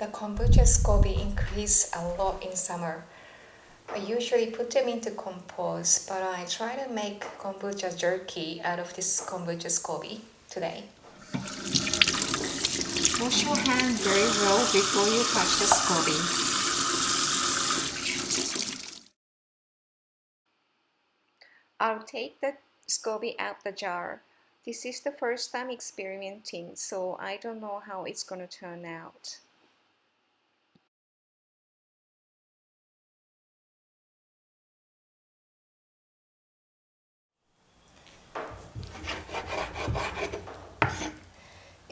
The kombucha scoby increase a lot in summer. I usually put them into compost, but I try to make kombucha jerky out of this kombucha scoby today. Wash your hands very well before you touch the scoby. I'll take the scoby out the jar. This is the first time experimenting, so I don't know how it's gonna turn out.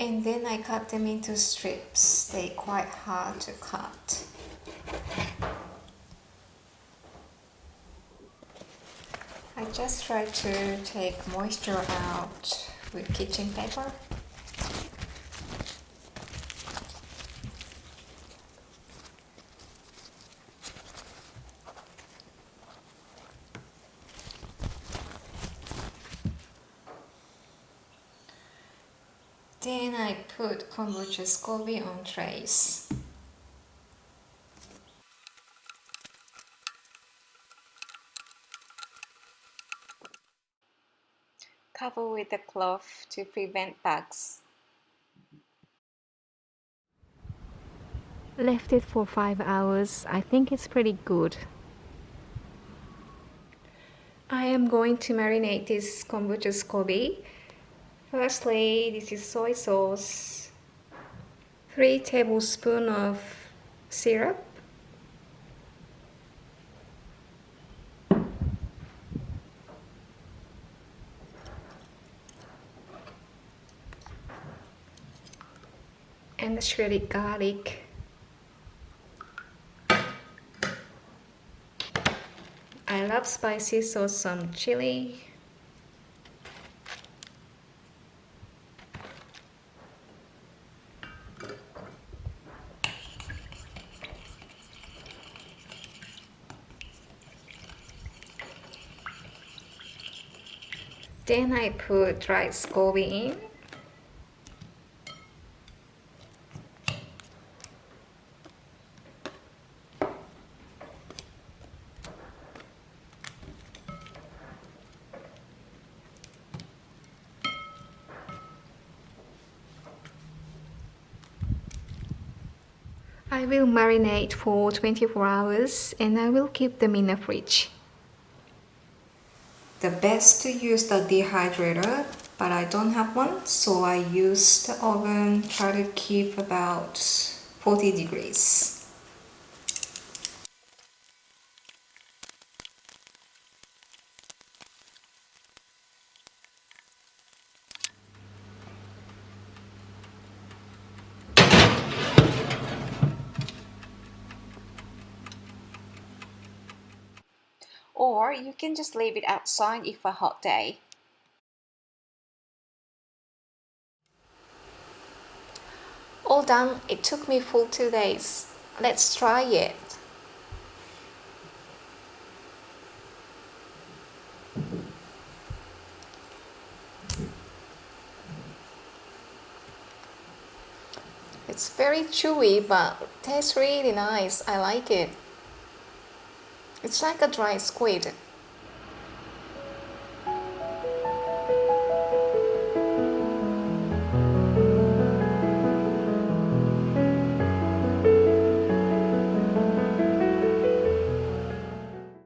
And then I cut them into strips. They're quite hard to cut. I just try to take moisture out with kitchen paper. Then I put kombucha scoby on trays. Cover with a cloth to prevent bugs. Left it for 5 hours. I think it's pretty good. I am going to marinate this kombucha scoby. Firstly, this is soy sauce, 3 tablespoons of syrup, and shredded garlic. I love spicy, so some chili. Then I put dried scoby in. I will marinate for 24 hours and I will keep them in the fridge. The best to use the dehydrator, but I don't have one, so I use the oven, try to keep about 40 degrees. Or you can just leave it outside if a hot day. All done. It took me full 2 days. Let's try it. It's very chewy, but tastes really nice. I like it. It's like a dry squid.